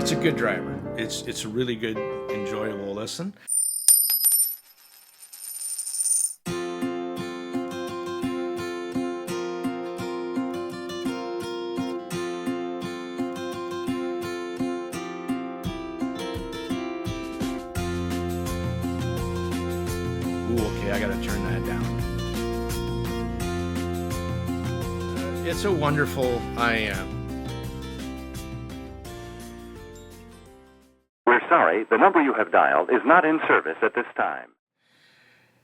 It's a good driver. It's a really good, enjoyable listen. Ooh, okay, I gotta turn that down. It's a wonderful IM. We're sorry, the number you have dialed is not in service at this time.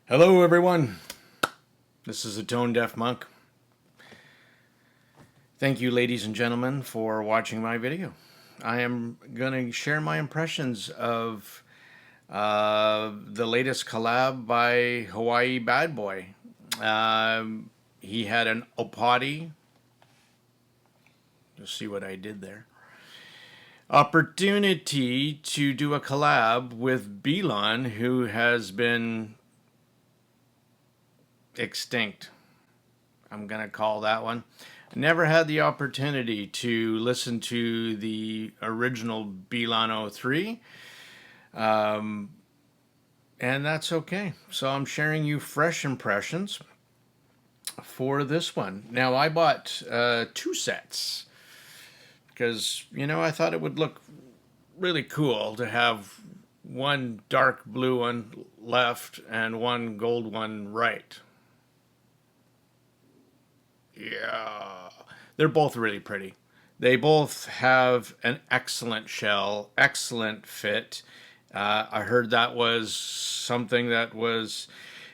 Hello, everyone. This is a Tone Deaf Monk. Thank you, ladies and gentlemen, for watching my video. I am going to share my impressions of the latest collab by Hawaii Bad Boy. He had an Oppoty. You'll see what I did there. Opportunity to do a collab with Blon, who has been extinct. I'm going to call that one. I never had the opportunity to listen to the original Blon 03. And that's okay. So I'm sharing you fresh impressions for this one. Now, I bought 2 sets because, you know, I thought it would look really cool to have one dark blue one left and one gold one right. Yeah, they're both really pretty. They both have an excellent shell, excellent fit. I heard that was something that was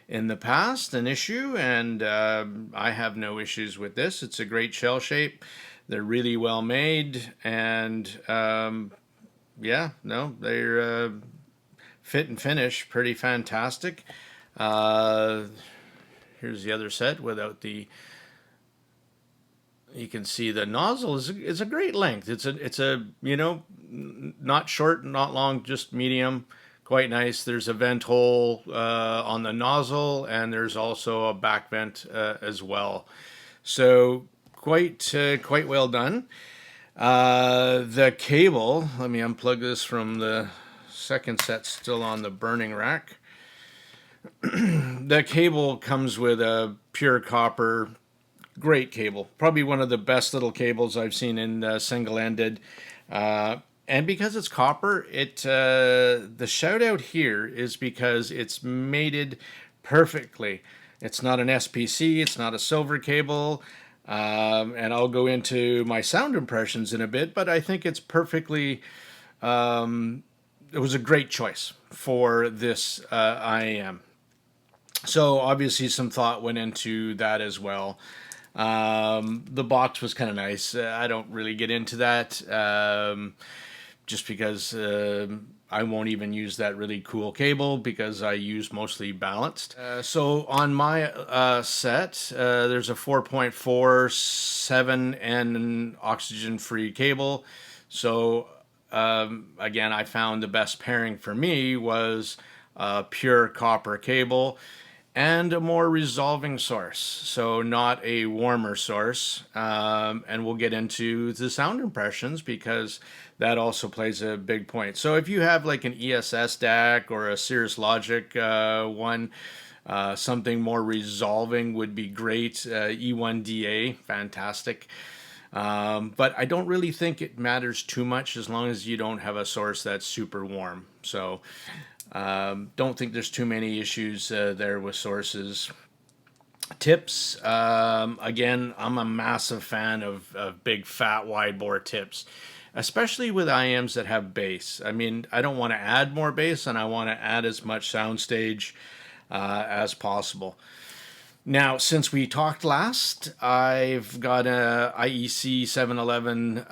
in the past an issue, and I have no issues with this. It's a great shell shape. They're really well made, and yeah, no, they're fit and finish pretty fantastic. Here's the other set without the. You can see the nozzle is a great length. It's a you know, not short, not long, just medium, quite nice. There's a vent hole on the nozzle, and there's also a back vent as well. So quite well done. The cable. Let me unplug this from the second set, still on the burning rack. The cable comes with a pure copper. Great cable, probably one of the best little cables I've seen in single-ended, and because it's copper, the shout out here is because it's mated perfectly. It's not an SPC, it's not a silver cable, and I'll go into my sound impressions in a bit, but I think it's perfectly, it was a great choice for this IAM. So obviously some thought went into that as well. The box was kind of nice. I don't really get into that just because I won't even use that really cool cable because I use mostly balanced. So on my set, there's a 4.4 7N oxygen-free cable. So again, I found the best pairing for me was a pure copper cable and a more resolving source, so not a warmer source. And we'll get into the sound impressions because that also plays a big point. So if you have like an ESS DAC or a Cirrus Logic one, something more resolving would be great. E1DA, fantastic. But I don't really think it matters too much as long as you don't have a source that's super warm. So don't think there's too many issues there with sources. Tips, again, I'm a massive fan of big fat wide bore tips, especially with IMs that have bass. I mean, I don't want to add more bass, and I want to add as much soundstage as possible. Now, since we talked last, I've got a IEC 711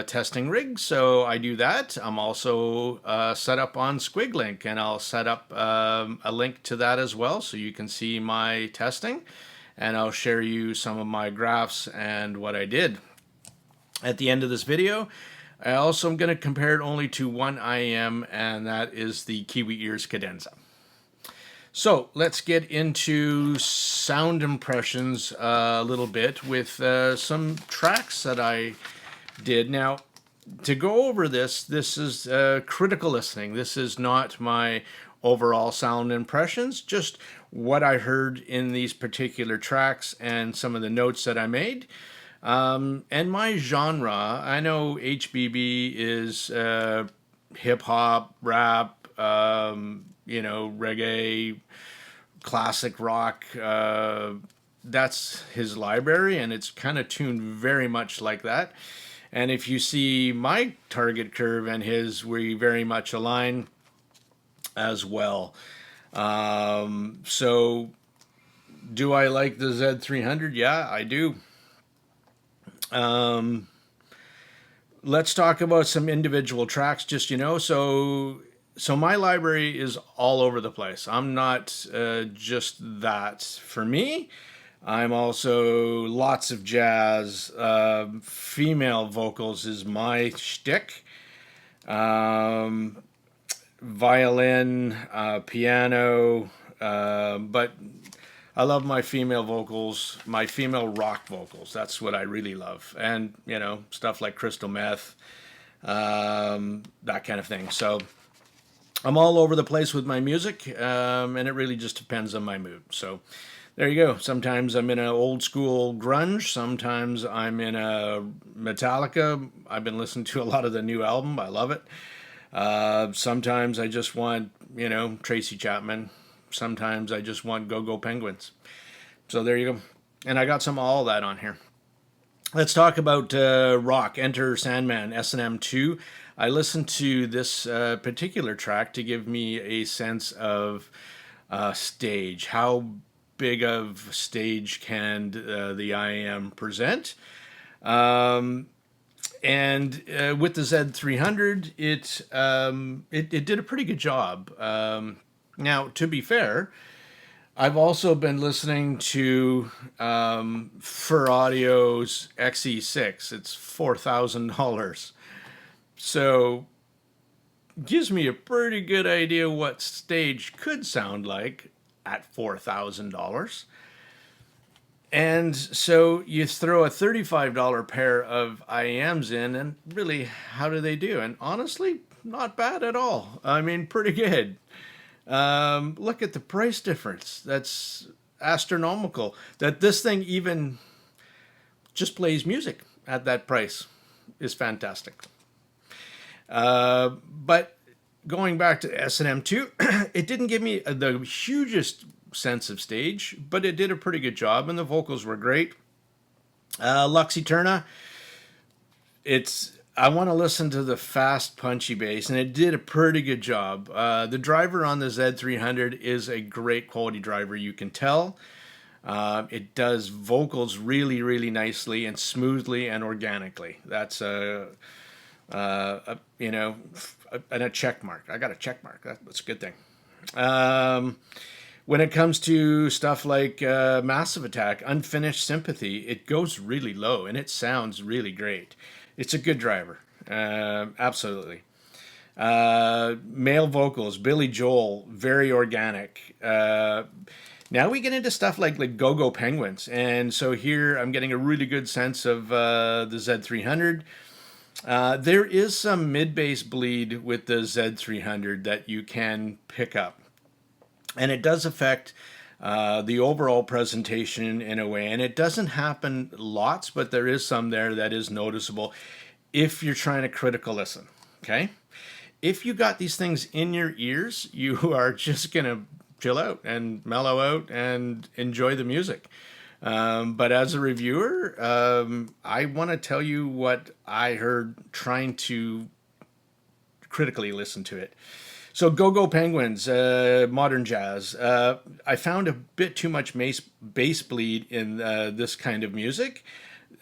testing rig, so I do that. I'm also set up on SquigLink, and I'll set up a link to that as well, so you can see my testing, and I'll share you some of my graphs and what I did. At the end of this video, I also am going to compare it only to one IEM, and that is the Kiwi Ears Cadenza. So let's get into sound impressions a little bit with some tracks that I did. Now, to go over this, this is critical listening. This is not my overall sound impressions, just what I heard in these particular tracks and some of the notes that I made. And my genre, I know HBB is hip hop, rap, reggae, classic rock. That's his library, and it's kind of tuned very much like that. And if you see my target curve and his, we very much align as well. So, do I like the Z300? Yeah, I do. Let's talk about some individual tracks, just so my library is all over the place. I'm not just that. For me, I'm also lots of jazz. Female vocals is my shtick. Violin, piano, but I love my female vocals, my female rock vocals. That's what I really love. And, stuff like Crystal Meth, that kind of thing. So I'm all over the place with my music, and it really just depends on my mood. So there you go. Sometimes I'm in an old school grunge. Sometimes I'm in a Metallica. I've been listening to a lot of the new album. I love it. Sometimes I just want, Tracy Chapman. Sometimes I just want Go-Go Penguins. So there you go. And I got some of all that on here. Let's talk about rock. Enter Sandman, S&M 2. I listened to this particular track to give me a sense of stage. How big of stage can the IAM present? And with the Z300, it did a pretty good job. Now, to be fair, I've also been listening to Fur Audio's XE6. It's $4,000. So, gives me a pretty good idea what stage could sound like at $4,000. And so you throw a $35 pair of IAMs in, and really, how do they do? And honestly, not bad at all. I mean, pretty good. Look at the price difference. That's astronomical. That this thing even just plays music at that price is fantastic. But going back to S&M 2, it didn't give me the hugest sense of stage, but it did a pretty good job, and the vocals were great. Lux Eterna, I want to listen to the fast, punchy bass, and it did a pretty good job. The driver on the Z300 is a great quality driver, you can tell. It does vocals really, really nicely and smoothly and organically. That's and a check mark. I got a check mark. That's a good thing. When it comes to stuff like Massive Attack, Unfinished Sympathy, it goes really low and it sounds really great. It's a good driver. Absolutely. Male vocals, Billy Joel, very organic. Now we get into stuff like Go-Go Penguins. And so here I'm getting a really good sense of the Z300. There is some mid-bass bleed with the Z300 that you can pick up. And it does affect the overall presentation in a way. And it doesn't happen lots, but there is some there that is noticeable if you're trying to critical listen, okay? If you got these things in your ears, you are just going to chill out and mellow out and enjoy the music. But as a reviewer, I want to tell you what I heard trying to critically listen to it. So Go-Go Penguins, modern jazz. I found a bit too much bass bleed in this kind of music,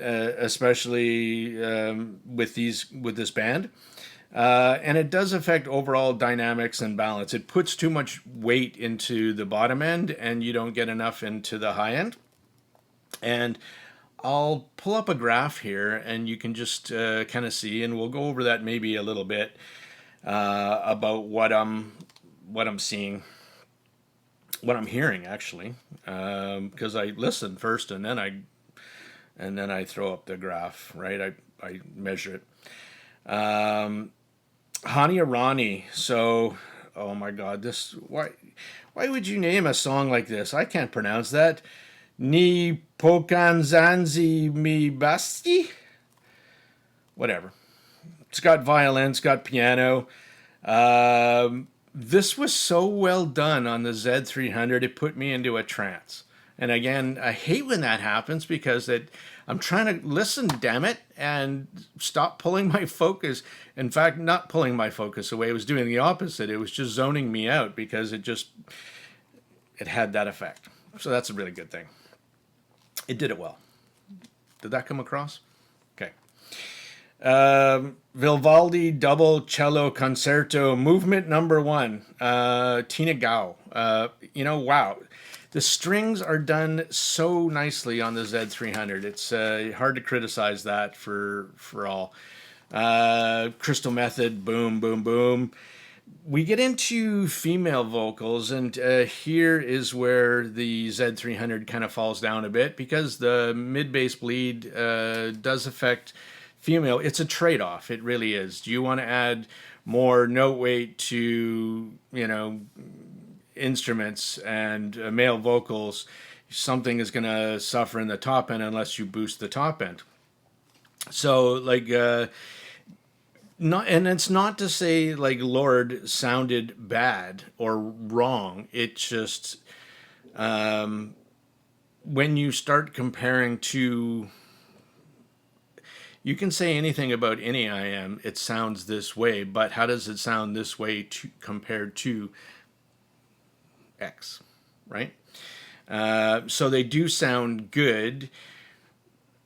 especially with this band. And it does affect overall dynamics and balance. It puts too much weight into the bottom end, and you don't get enough into the high end. And I'll pull up a graph here, and you can just kind of see, and we'll go over that maybe a little bit. About what I'm seeing, what I'm hearing actually, because I listen first and then I throw up the graph, right? I measure it. Hani Arani. So, oh my God, why would you name a song like this? I can't pronounce that. Ni Pokanzanzi mi basti? Whatever. It's got violin, it's got piano. This was so well done on the Z300, it put me into a trance. And again, I hate when that happens because I'm trying to listen, damn it, and stop pulling my focus. In fact, not pulling my focus away. It was doing the opposite. It was just zoning me out because it had that effect. So that's a really good thing. It did it well. Did that come across? Okay. Vivaldi Double Cello Concerto Movement Number 1. Tina Gao. Wow. The strings are done so nicely on the Z300. It's hard to criticize that for all. Crystal Method, boom, boom, boom. We get into female vocals, and here is where the Z300 kind of falls down a bit because the mid-bass bleed does affect female. It's a trade-off. It really is. Do you want to add more note weight to, instruments and male vocals? Something is going to suffer in the top end unless you boost the top end. So, not, and it's not to say like Lord sounded bad or wrong. It just when you start comparing to, you can say anything about any IM, it sounds this way, but how does it sound this way compared to X, right? So they do sound good.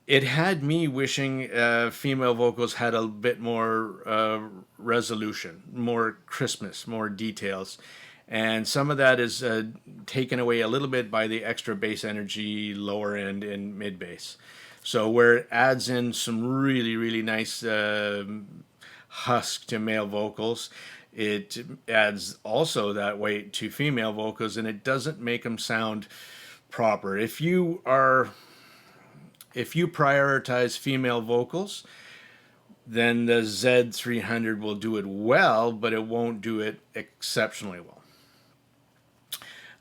It had me wishing female vocals had a bit more resolution, more crispness, more details. And some of that is taken away a little bit by the extra bass energy, lower end and mid bass. So where it adds in some really, really nice husk to male vocals, it adds also that weight to female vocals, and it doesn't make them sound proper. If you prioritize female vocals, then the Z300 will do it well, but it won't do it exceptionally well.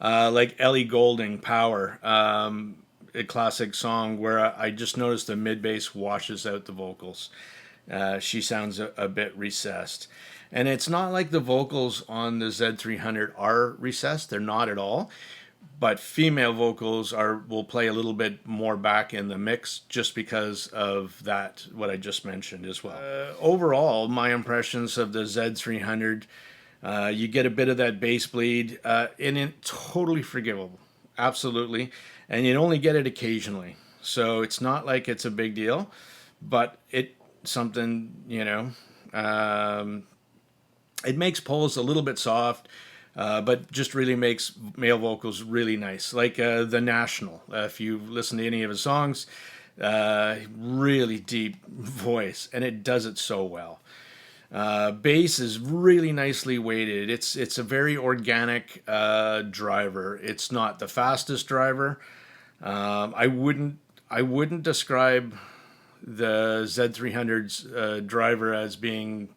Like Ellie Goulding, Power, a classic song where I just noticed the mid-bass washes out the vocals. She sounds a bit recessed. And it's not like the vocals on the Z300 are recessed. They're not at all. But female vocals will play a little bit more back in the mix just because of that, what I just mentioned as well. Overall, my impressions of the Z300, you get a bit of that bass bleed, and it's totally forgivable, absolutely. And you only get it occasionally, so it's not like it's a big deal, but it something, it makes pulls a little bit soft. But just really makes male vocals really nice. Like The National, if you listen to any of his songs, really deep voice, and it does it so well. Bass is really nicely weighted. It's a very organic driver. It's not the fastest driver. I wouldn't describe the Z300's driver as being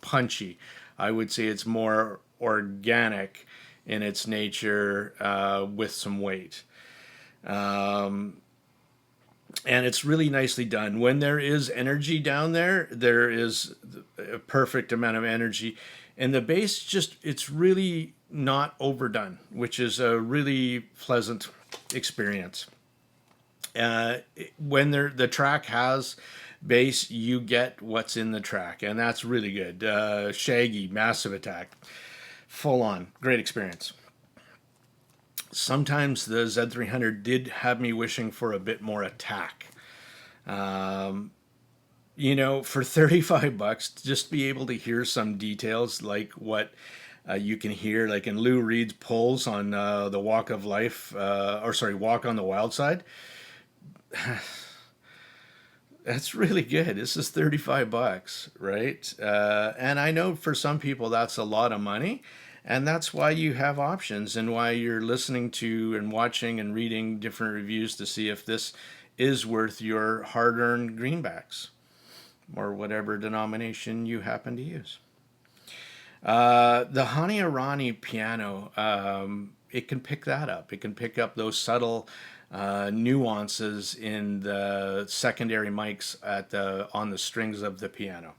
punchy. I would say it's more organic in its nature with some weight. And it's really nicely done. When there is energy down there, there is a perfect amount of energy. And the bass it's really not overdone, which is a really pleasant experience. When the track has bass, you get what's in the track, and that's really good. Shaggy, Massive Attack, full on, great experience. Sometimes the Z300 did have me wishing for a bit more attack. For $35, just be able to hear some details like what you can hear, like in Lou Reed's pulls on the Walk of Life, Walk on the Wild Side. That's really good. This is $35, right? And I know for some people that's a lot of money, and that's why you have options and why you're listening to and watching and reading different reviews to see if this is worth your hard-earned greenbacks. or whatever denomination you happen to use. The Haniarani piano, it can pick that up. It can pick up those subtle nuances in the secondary mics on the strings of the piano.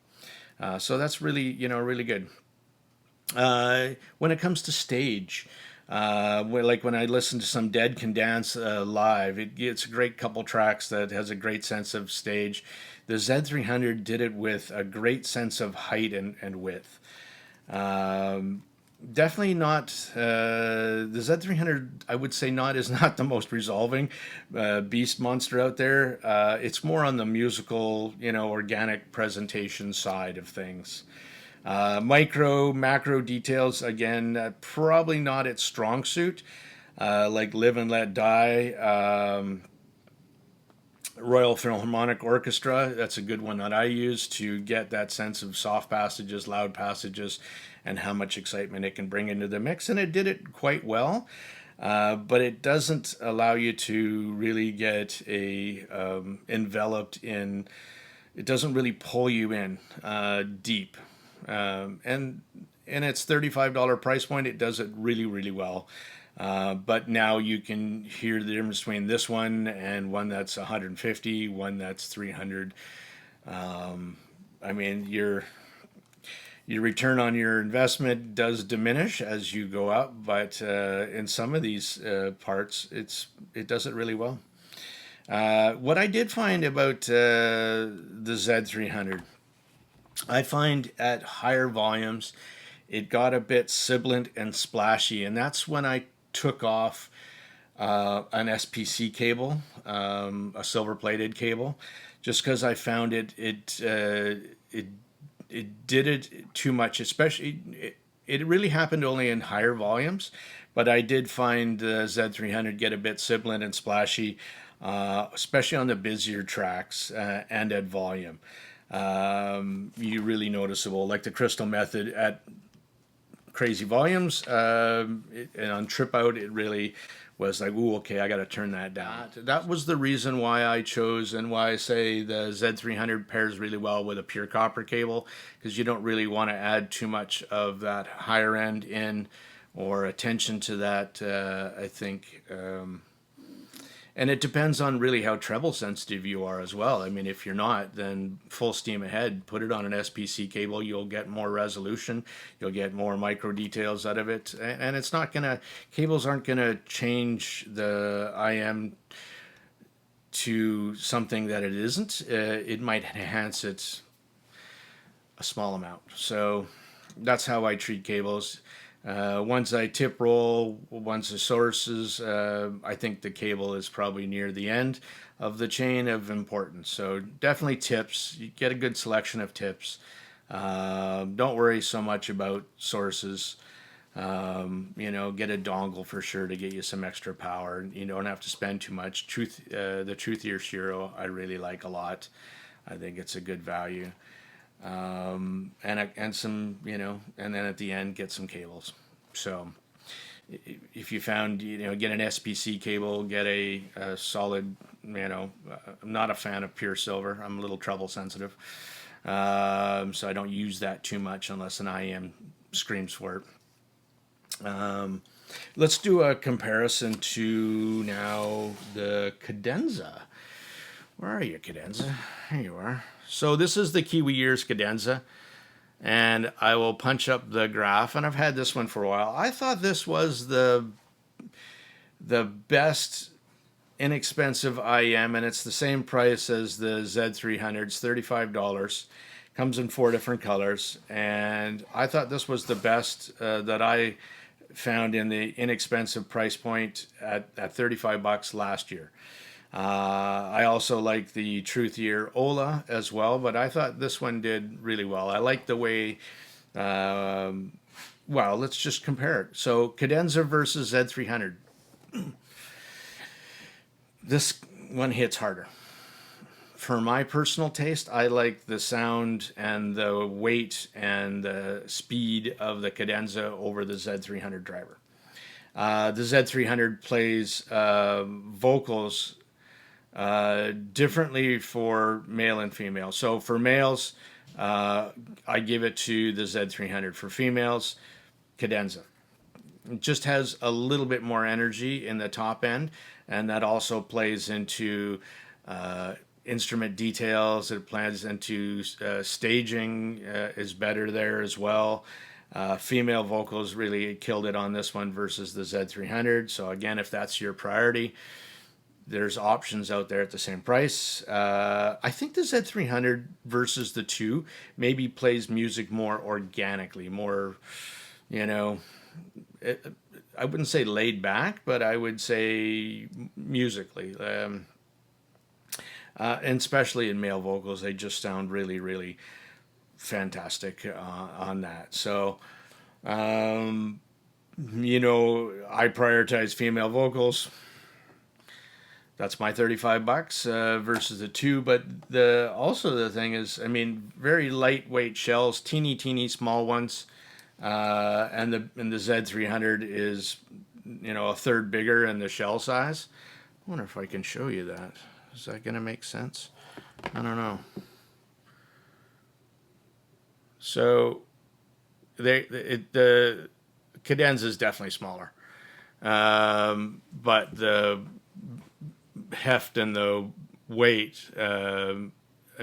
So that's really, really good. When it comes to stage, when I listen to some Dead Can Dance live, it's a great couple tracks that has a great sense of stage. The Z300 did it with a great sense of height and width. Definitely not the Z300. I would say is not the most resolving beast monster out there. It's more on the musical, organic presentation side of things. Micro, macro details, again, probably not its strong suit. Like Live and Let Die, Royal Philharmonic Orchestra, that's a good one that I use to get that sense of soft passages, loud passages, and how much excitement it can bring into the mix. And it did it quite well. But it doesn't allow you to really get enveloped in, it doesn't really pull you in deep. And in its $35 price point, it does it really, really well. But now you can hear the difference between this one and one that's 150, one that's 300. I mean, your return on your investment does diminish as you go up, but in some of these parts, it does it really well. What I did find about the Z300, I find at higher volumes, it got a bit sibilant and splashy, and that's when I took off an SPC cable, a silver-plated cable, just because I found it did it too much. Especially, it really happened only in higher volumes, but I did find the Z300 get a bit sibilant and splashy, especially on the busier tracks and at volume. You really noticeable, like the Crystal Method at crazy volumes, and on trip out, it really was like, ooh, okay, I got to turn that down. That was the reason why I chose and why I say the Z300 pairs really well with a pure copper cable, because you don't really want to add too much of that higher end in or attention to that, I think. And it depends on really how treble sensitive you are as well. I mean, if you're not, then full steam ahead. Put it on an SPC cable. You'll get more resolution. You'll get more micro details out of it. And it's not going to, cables aren't going to change the IM to something that it isn't. It might enhance it a small amount. So that's how I treat cables. Once I tip roll, once the sources, I think the cable is probably near the end of the chain of importance. So definitely tips. You get a good selection of tips. Don't worry so much about sources. Get a dongle for sure to get you some extra power. You don't have to spend too much. The Truthier Shiro I really like a lot. I think it's a good value. And some, and then at the end get some cables. So if you found, get an SPC cable, get a solid, I'm not a fan of pure silver. I'm a little treble sensitive. So I don't use that too much unless an IM screams for it. Let's do a comparison to now the cadenze. Where are you, cadenze? Here you are. So this is the Kiwi Years cadenze, and I will punch up the graph, and I've had this one for a while. I thought this was the best inexpensive IM, and it's the same price as the Z300. It's $35. Comes in 4 different colors, and I thought this was the best that I found in the inexpensive price point at $35 last year. I also like the Truthier Ola as well, but I thought this one did really well. I like the way, let's just compare it. So cadenze versus Z300. This one hits harder. For my personal taste, I like the sound and the weight and the speed of the cadenze over the Z300 driver. The Z300 plays vocals differently for male and female. So for males, I give it to the Z300. For females, Cadenza. It just has a little bit more energy in the top end, and that also plays into instrument details. It plays into staging is better there as well. Female vocals really killed it on this one versus the Z300. So again, if that's your priority, there's options out there at the same price. I think the Z300 versus the 2 maybe plays music more organically, more, you know, I wouldn't say laid back, but I would say musically. And especially in male vocals, they just sound really, really fantastic on that. So, you know, I prioritize female vocals. That's my $35 versus the 2. But also the thing is, I mean, very lightweight shells, teeny small ones, and the Z300 is, you know, a third bigger in the shell size. I wonder if I can show you that. Is that going to make sense? I don't know. So the cadenza is definitely smaller, but the heft and the weight, I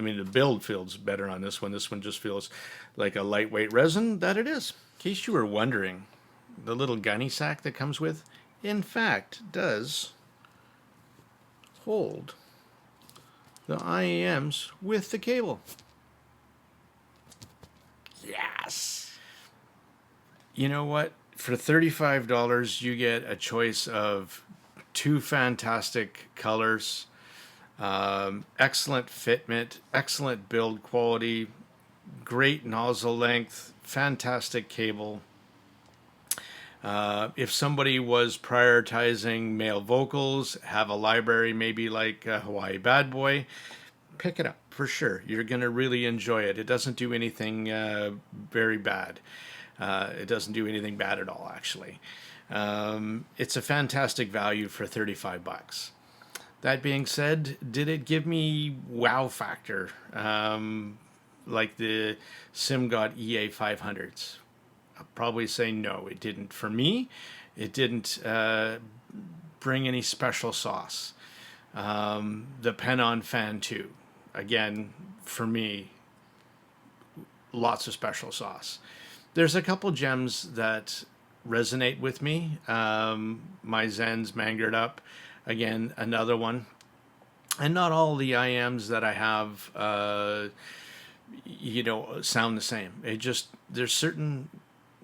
mean, the build feels better on this one. This one just feels like a lightweight resin that it is. In case you were wondering, the little gunny sack that comes with, in fact, does hold the IEMs with the cable. Yes! You know what? For $35, you get a choice of 2 fantastic colors, excellent fitment, excellent build quality, great nozzle length, fantastic cable. If somebody was prioritizing male vocals, have a library maybe like Hawaii Bad Boy, pick it up for sure. You're going to really enjoy it. It doesn't do anything very bad. It doesn't do anything bad at all, actually. It's a fantastic value for $35. That being said, did it give me wow factor like the SimGod EA 500s? I'll probably say no, it didn't. For me, it didn't bring any special sauce. The Pen-On Fan 2, again, for me, lots of special sauce. There's a couple gems that resonate with me. My Zen's Mangered Up, again, another one. And not all the IMs that I have, you know, sound the same. There's certain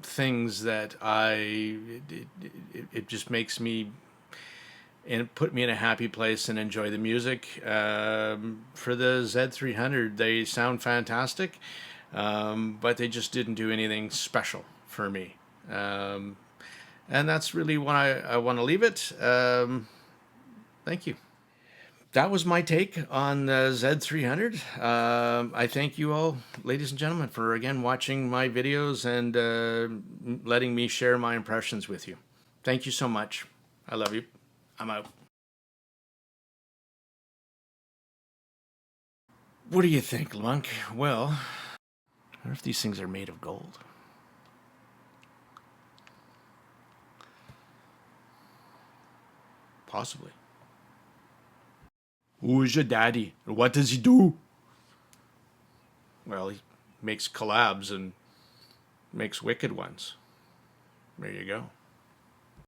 things that it just makes me and put me in a happy place and enjoy the music. For the Z300, they sound fantastic, but they just didn't do anything special for me. And that's really what I want to leave it. Thank you. That was my take on the Z300. I thank you all, ladies and gentlemen, for again watching my videos and letting me share my impressions with you. Thank you so much. I love you. I'm out. What do you think, Lunk? Well, I wonder if these things are made of gold. Possibly. Who is your daddy? And what does he do? Well, he makes collabs and makes wicked ones. There you go.